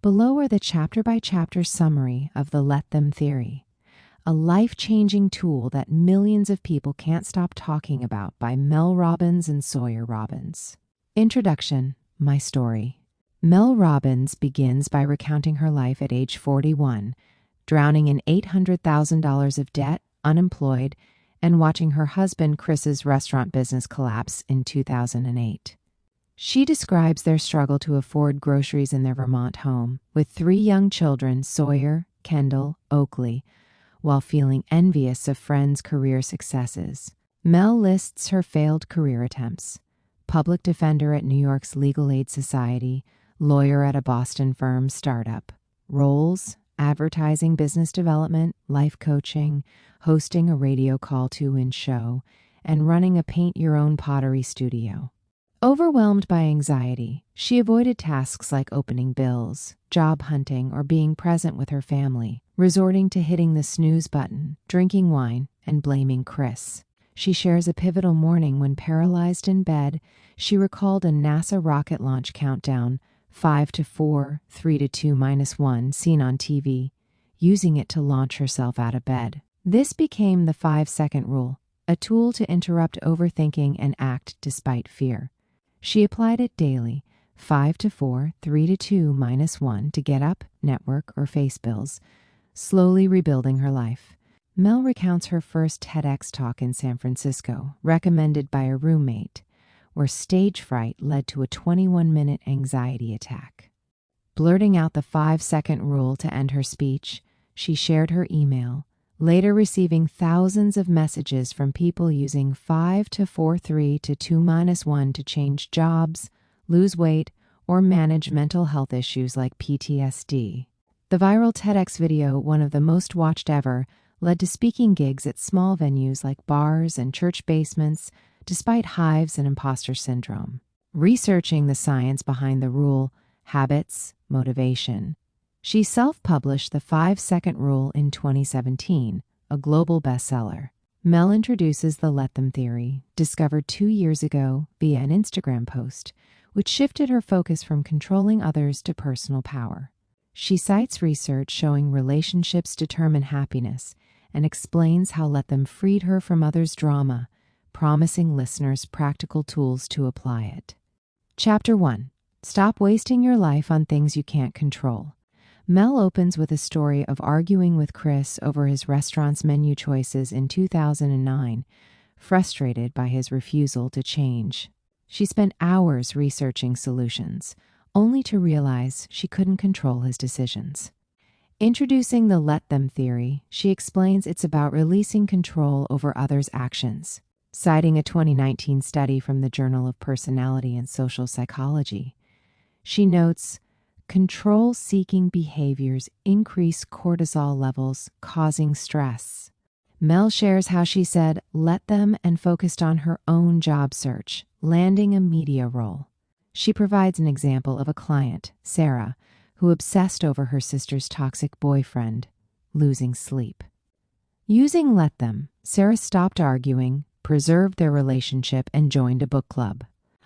Below are the chapter-by-chapter summary of the Let Them theory, a life-changing tool that millions of people can't stop talking about by Mel Robbins and Sawyer Robbins. Introduction, my story. Mel Robbins begins by recounting her life at age 41, drowning in $800,000 of debt, unemployed, and watching her husband Chris's restaurant business collapse in 2008. She describes their struggle to afford groceries in their Vermont home, with 3 young children, Sawyer, Kendall, Oakley, while feeling envious of friends' career successes. Mel lists her failed career attempts: public defender at New York's Legal Aid Society, lawyer at a Boston firm startup, roles, advertising, business development, life coaching, hosting a radio call-to-in show, and running a paint-your-own pottery studio. Overwhelmed by anxiety, she avoided tasks like opening bills, job hunting, or being present with her family, resorting to hitting the snooze button, drinking wine, and blaming Chris. She shares a pivotal morning when, paralyzed in bed, she recalled a NASA rocket launch countdown, 5 to 4, 3 to 2 minus 1, seen on TV, using it to launch herself out of bed. This became the 5-second rule, a tool to interrupt overthinking and act despite fear. She applied it daily, 5 to 4, 3 to 2 minus 1, to get up, network, or face bills, slowly rebuilding her life. Mel recounts her first TEDx talk in San Francisco, recommended by a roommate, where stage fright led to a 21-minute anxiety attack. Blurting out the 5-second rule to end her speech, she shared her email, later receiving thousands of messages from people using 5 to 4 3 to 2 minus 1 to change jobs, lose weight, or manage mental health issues like PTSD. The viral TEDx video, one of the most watched ever, led to speaking gigs at small venues like bars and church basements, despite hives and imposter syndrome. Researching the science behind the rule, habits, motivation, she self-published the 5-second rule in 2017, a global bestseller. Mel introduces the Let Them theory, discovered 2 years ago via an Instagram post, which shifted her focus from controlling others to personal power. She cites research showing relationships determine happiness and explains how Let Them freed her from others' drama, promising listeners practical tools to apply it. Chapter 1. Stop wasting your life on things you can't control. Mel opens with a story of arguing with Chris over his restaurant's menu choices in 2009, frustrated by his refusal to change. She spent hours researching solutions, only to realize she couldn't control his decisions. Introducing the Let Them theory, she explains it's about releasing control over others' actions. Citing a 2019 study from the Journal of Personality and Social Psychology, she notes, control-seeking behaviors increase cortisol levels, causing stress. Mel shares how she said, "Let them," and focused on her own job search, landing a media role. She provides an example of a client, Sarah, who obsessed over her sister's toxic boyfriend, losing sleep. Using Let Them, Sarah stopped arguing, preserved their relationship, and joined a book club.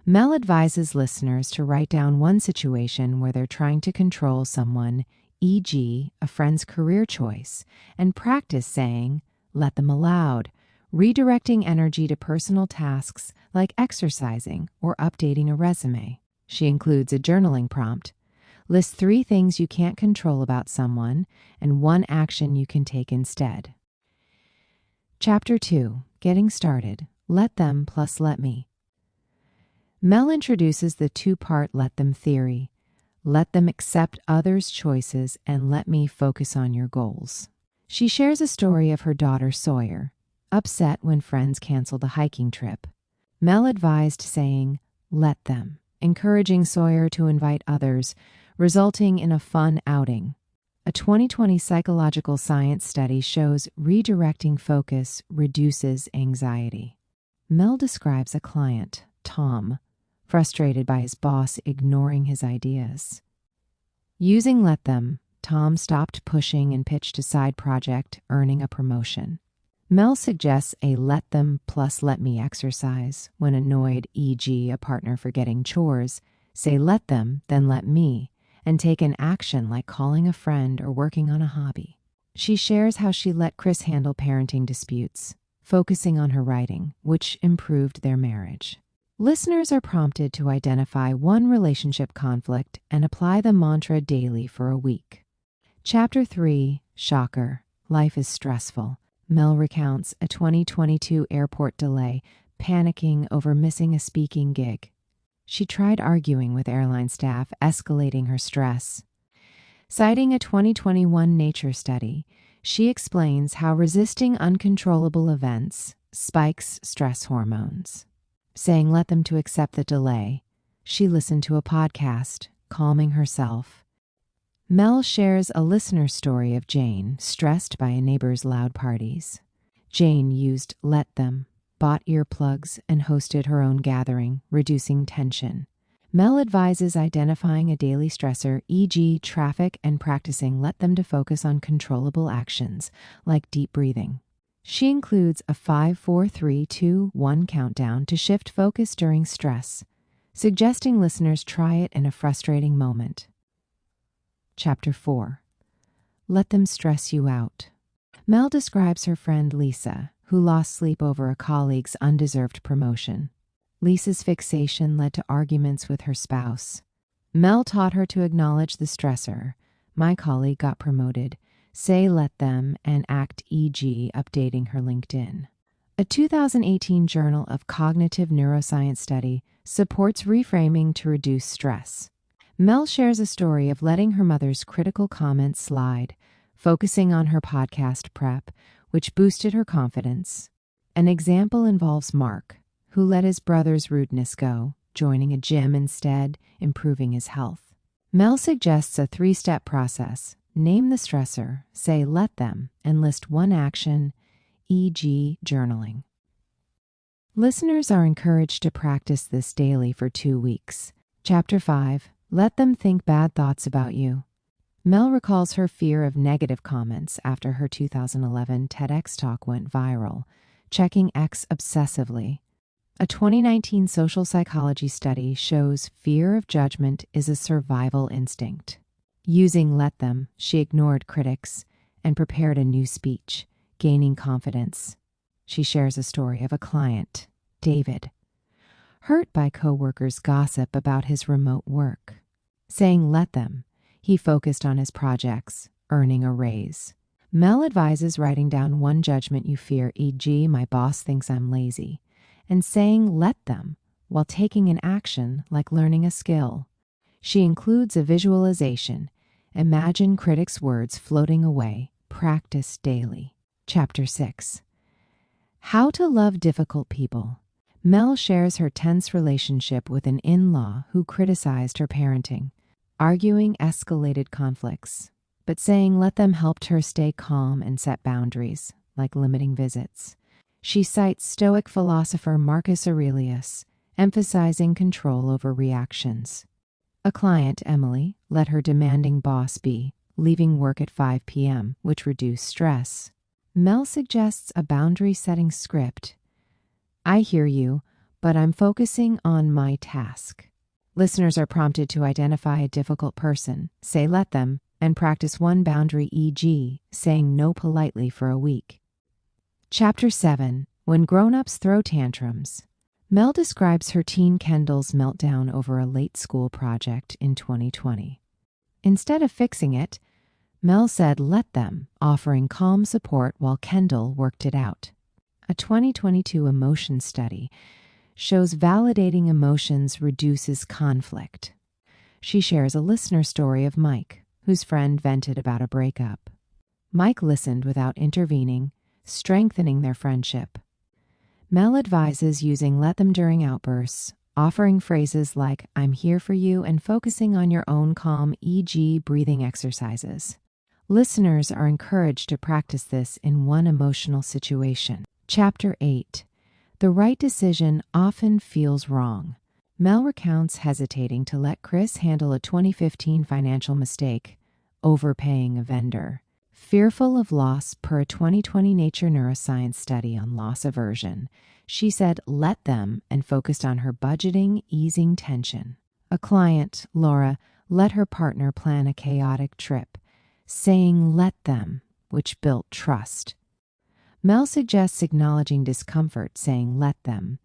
Mel advises listeners to write down one situation where they're trying to control someone, e.g., a friend's career choice, and practice saying, "Let them" aloud, redirecting energy to personal tasks like exercising or updating a resume. She includes a journaling prompt. List 3 things you can't control about someone and 1 action you can take instead. Chapter 2. Getting started. Let Them plus Let Me. Mel introduces the 2-part Let Them theory. Let them accept others' choices and let me focus on your goals. She shares a story of her daughter Sawyer, upset when friends canceled a hiking trip. Mel advised saying, "Let them," encouraging Sawyer to invite others, resulting in a fun outing. A 2020 psychological science study shows redirecting focus reduces anxiety. Mel describes a client, Tom, frustrated by his boss ignoring his ideas. Using Let Them, Tom stopped pushing and pitched a side project, earning a promotion. Mel suggests a Let Them plus Let Me exercise. When annoyed, e.g., a partner forgetting chores, say "Let them, then let me," and take an action like calling a friend or working on a hobby. She shares how she let Chris handle parenting disputes, focusing on her writing, which improved their marriage. Listeners are prompted to identify one relationship conflict and apply the mantra daily for a week. Chapter 3, Shocker, Life is Stressful. Mel recounts a 2022 airport delay, panicking over missing a speaking gig. She tried arguing with airline staff, escalating her stress. Citing a 2021 Nature study, she explains how resisting uncontrollable events spikes stress hormones. Saying let them to accept the delay, she listened to a podcast, calming herself. Mel shares a listener story of Jane, stressed by a neighbor's loud parties. Jane used let them, bought earplugs, and hosted her own gathering, reducing tension. Mel advises identifying a daily stressor, e.g. traffic, and practicing let them to focus on controllable actions, like deep breathing. She includes a 5, 4, 3, 2, 1 countdown to shift focus during stress, suggesting listeners try it in a frustrating moment. Chapter 4. Let them stress you out. Mel describes her friend Lisa, who lost sleep over a colleague's undeserved promotion. Lisa's fixation led to arguments with her spouse. Mel taught her to acknowledge the stressor. My colleague got promoted. Say let them and act, e.g. updating her LinkedIn. A 2018 Journal of Cognitive Neuroscience study supports reframing to reduce stress. Mel shares a story of letting her mother's critical comments slide, focusing on her podcast prep, which boosted her confidence. An example involves Mark, who let his brother's rudeness go, joining a gym instead, improving his health. Mel suggests a 3-step process. Name the stressor, say let them, and list one action, e.g. journaling. Listeners are encouraged to practice this daily for 2 weeks. Chapter 5. Let them think bad thoughts about you. Mel recalls her fear of negative comments after her 2011 TEDx talk went viral, checking X obsessively. A 2019 social psychology study shows fear of judgment is a survival instinct. Using let them, she ignored critics and prepared a new speech, gaining confidence. She shares a story of a client, David, hurt by coworkers' gossip about his remote work. Saying let them, he focused on his projects, earning a raise. Mel advises writing down one judgment you fear, e.g. my boss thinks I'm lazy, and saying let them while taking an action like learning a skill. She includes a visualization. Imagine critics' words floating away. Practice daily. Chapter 6. How to love difficult people. Mel shares her tense relationship with an in-law who criticized her parenting. Arguing escalated conflicts, but saying let them helped her stay calm and set boundaries, like limiting visits. She cites Stoic philosopher Marcus Aurelius, emphasizing control over reactions. A client, Emily, let her demanding boss be, leaving work at 5 p.m., which reduced stress. Mel suggests a boundary-setting script. I hear you, but I'm focusing on my task. Listeners are prompted to identify a difficult person, say let them, and practice one boundary, e.g., saying no politely for a week. Chapter 7. When grown-ups throw tantrums. Mel describes her teen Kendall's meltdown over a late school project in 2020. Instead of fixing it, Mel said let them, offering calm support while Kendall worked it out. A 2022 emotion study shows validating emotions reduces conflict. She shares a listener story of Mike, whose friend vented about a breakup. Mike listened without intervening, strengthening their friendship. Mel advises using let them during outbursts, offering phrases like I'm here for you and focusing on your own calm, e.g. breathing exercises. Listeners are encouraged to practice this in one emotional situation. Chapter 8. The right decision often feels wrong. Mel recounts hesitating to let Chris handle a 2015 financial mistake, overpaying a vendor. Fearful of loss per a 2020 Nature Neuroscience study on loss aversion, she said let them and focused on her budgeting, easing tension. A client, Laura, let her partner plan a chaotic trip, saying let them, which built trust. Mel suggests acknowledging discomfort, saying let them,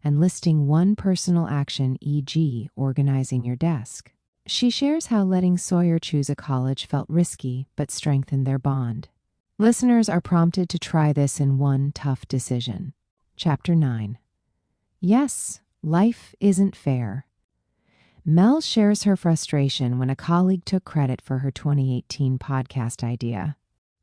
and listing one personal action, e.g., organizing your desk. She shares how letting Sawyer choose a college felt risky but strengthened their bond. Listeners are prompted to try this in one tough decision. Chapter 9. Yes, life isn't fair. Mel shares her frustration when a colleague took credit for her 2018 podcast idea.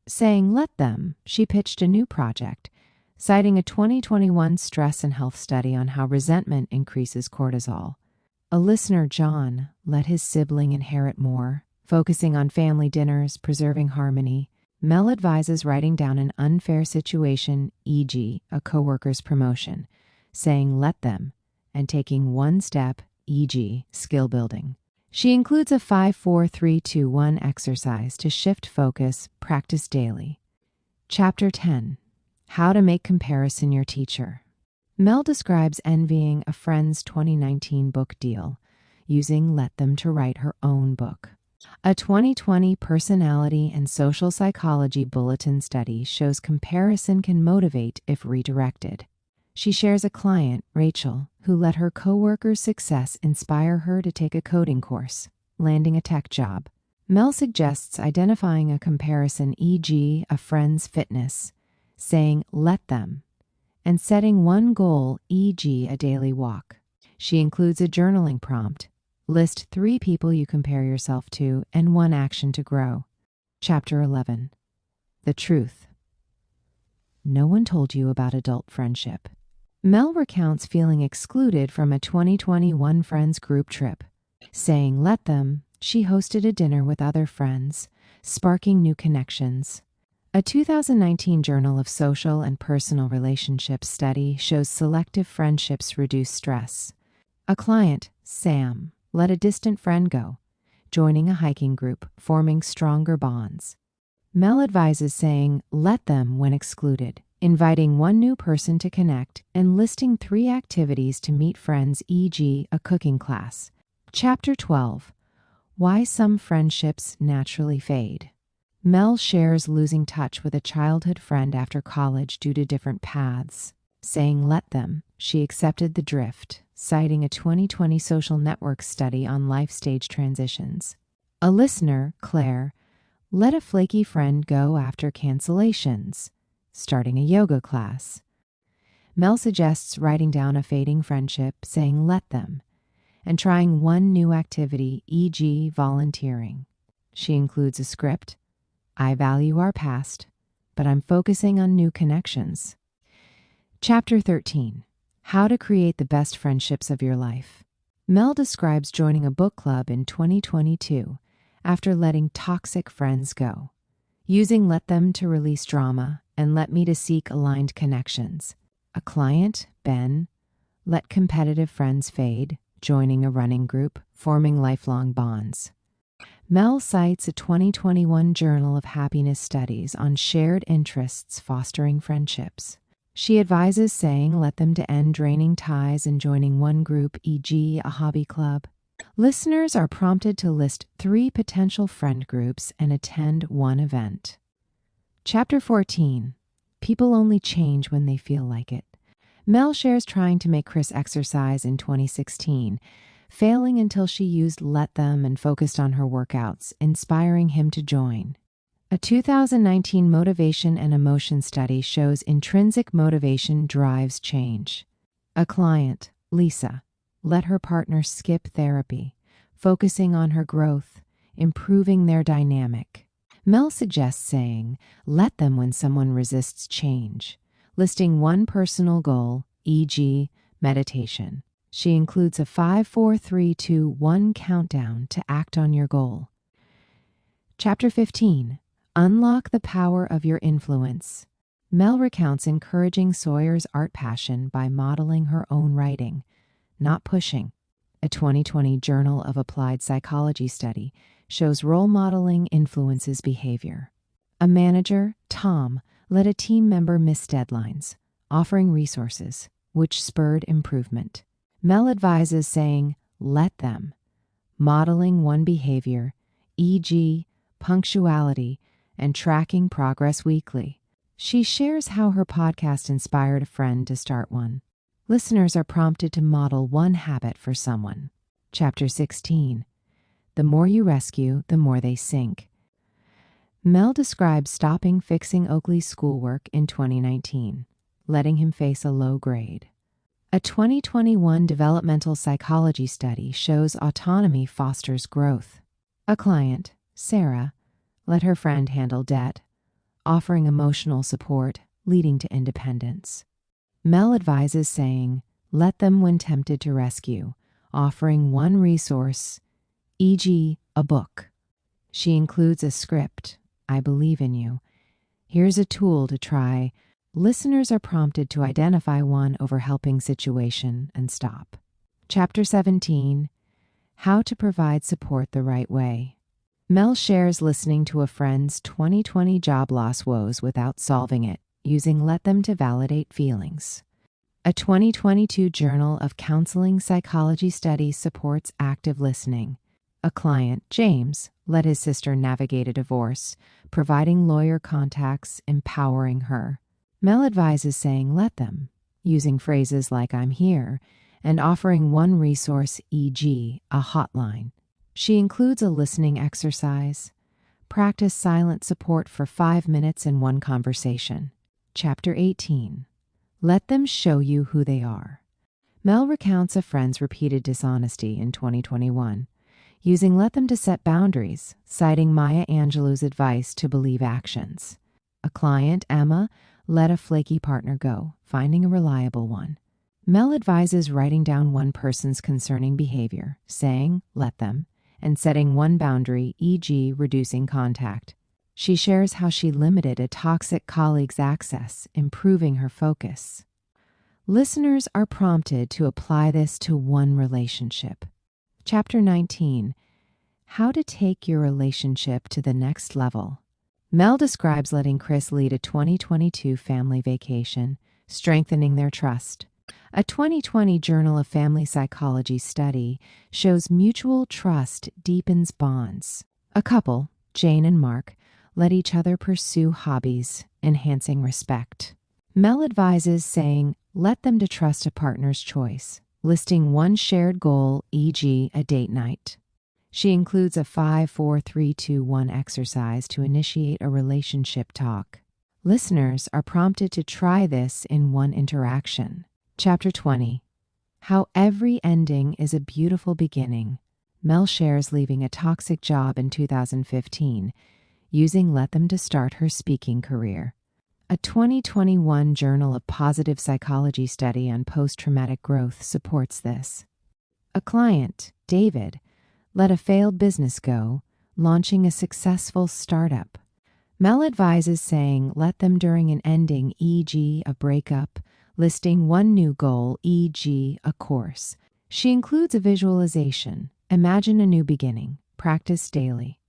Saying let them, she pitched a new project, citing a 2021 stress and health study on how resentment increases cortisol. A listener, John, let his sibling inherit more, focusing on family dinners, preserving harmony. Mel advises writing down an unfair situation, e.g., a coworker's promotion, saying let them, and taking one step, e.g., skill building. She includes a 5-4-3-2-1 exercise to shift focus, practice daily. Chapter 10. How to make comparison your teacher. Mel describes envying a friend's 2019 book deal, using let them to write her own book. A 2020 personality and social psychology bulletin study shows comparison can motivate if redirected. She shares a client, Rachel, who let her coworker's success inspire her to take a coding course, landing a tech job. Mel suggests identifying a comparison, e.g., a friend's fitness, saying let them, and setting one goal, e.g., a daily walk. She includes a journaling prompt. List 3 people you compare yourself to and 1 action to grow. Chapter 11. The truth. No one told you about adult friendship. Mel recounts feeling excluded from a 2021 friends group trip. Saying let them, she hosted a dinner with other friends, sparking new connections. A 2019 Journal of Social and Personal Relationships study shows selective friendships reduce stress. A client, Sam, let a distant friend go, joining a hiking group, forming stronger bonds. Mel advises saying let them when excluded, inviting one new person to connect, and listing 3 activities to meet friends, e.g., a cooking class. Chapter 12. Why some friendships naturally fade. Mel shares losing touch with a childhood friend after college due to different paths. Saying let them, she accepted the drift, citing a 2020 social network study on life stage transitions. A listener, Claire, let a flaky friend go after cancellations, starting a yoga class. Mel suggests writing down a fading friendship, saying let them, and trying one new activity, e.g., volunteering. She includes a script. I value our past, but I'm focusing on new connections. Chapter 13. How to create the best friendships of your life. Mel describes joining a book club in 2022 after letting toxic friends go, using let them to release drama and let me to seek aligned connections. A client, Ben, let competitive friends fade, joining a running group, forming lifelong bonds. Mel cites a 2021 Journal of Happiness studies on shared interests fostering friendships. She advises saying let them to end draining ties and joining one group, e.g., a hobby club. Listeners are prompted to list 3 potential friend groups and attend one event. Chapter 14. People only change when they feel like it. Mel shares trying to make Chris exercise in 2016, failing until she used let them and focused on her workouts, inspiring him to join. A 2019 motivation and emotion study shows intrinsic motivation drives change. A client, Lisa, let her partner skip therapy, focusing on her growth, improving their dynamic. Mel suggests saying, let them when someone resists change, listing one personal goal, e.g., meditation. She includes a 5-4-3-2-1 countdown to act on your goal. Chapter 15. Unlock the power of your influence. Mel recounts encouraging Sawyer's art passion by modeling her own writing, not pushing. A 2020 Journal of Applied Psychology study shows role modeling influences behavior. A manager, Tom, let a team member miss deadlines, offering resources, which spurred improvement. Mel advises saying, let them, modeling one behavior, e.g., punctuality, and tracking progress weekly. She shares how her podcast inspired a friend to start one. Listeners are prompted to model one habit for someone. Chapter 16. The more you rescue, the more they sink. Mel describes stopping fixing Oakley's schoolwork in 2019, letting him face a low grade. A 2021 developmental psychology study shows autonomy fosters growth. A client, Sarah, let her friend handle debt, offering emotional support, leading to independence. Mel advises saying, let them when tempted to rescue, offering one resource, e.g., a book. She includes a script, I believe in you. Here's a tool to try. Listeners are prompted to identify one overhelping situation and stop. Chapter 17. How to provide support the right way. Mel shares listening to a friend's 2020 job loss woes without solving it, using Let Them to validate feelings. A 2022 Journal of Counseling Psychology study supports active listening. A client, James, let his sister navigate a divorce, providing lawyer contacts, empowering her. Mel advises saying let them, using phrases like I'm here, and offering one resource, e.g., a hotline. She includes a listening exercise. Practice silent support for 5 minutes in one conversation. Chapter 18. Let them show you who they are. Mel recounts a friend's repeated dishonesty in 2021, using Let Them to set boundaries, citing Maya Angelou's advice to believe actions. A client, Emma, let a flaky partner go, finding a reliable one. Mel advises writing down one person's concerning behavior, saying, let them, and setting one boundary, e.g., reducing contact. She shares how she limited a toxic colleague's access, improving her focus. Listeners are prompted to apply this to one relationship. Chapter 19. How to take your relationship to the next level. Mel describes letting Chris lead a 2022 family vacation, strengthening their trust. A 2020 Journal of Family Psychology study shows mutual trust deepens bonds. A couple, Jane and Mark, let each other pursue hobbies, enhancing respect. Mel advises saying, let them to trust a partner's choice, listing one shared goal, e.g., a date night. She includes a 5-4-3-2-1 exercise to initiate a relationship talk. Listeners are prompted to try this in one interaction. Chapter 20. How every ending is a beautiful beginning. Mel shares leaving a toxic job in 2015, using Let Them to start her speaking career. A 2021 Journal of Positive Psychology study on post-traumatic growth supports this. A client, David, let a failed business go, launching a successful startup. Mel advises saying let them during an ending, e.g., a breakup, listing one new goal, e.g., a course. She includes a visualization. Imagine a new beginning. Practice daily.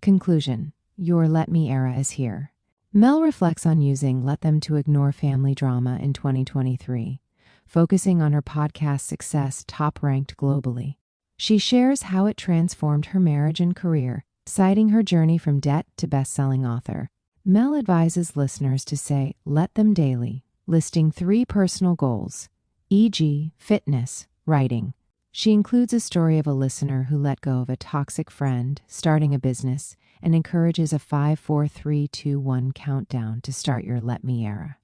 Conclusion. Your Let Me era is here. Mel reflects on using Let Them to ignore family drama in 2023, focusing on her podcast success top-ranked globally. She shares how it transformed her marriage and career, citing her journey from debt to best-selling author. Mel advises listeners to say, let them daily, listing 3 personal goals, e.g., fitness, writing. She includes a story of a listener who let go of a toxic friend, starting a business, and encourages a 5-4-3-2-1 countdown to start your Let Me era.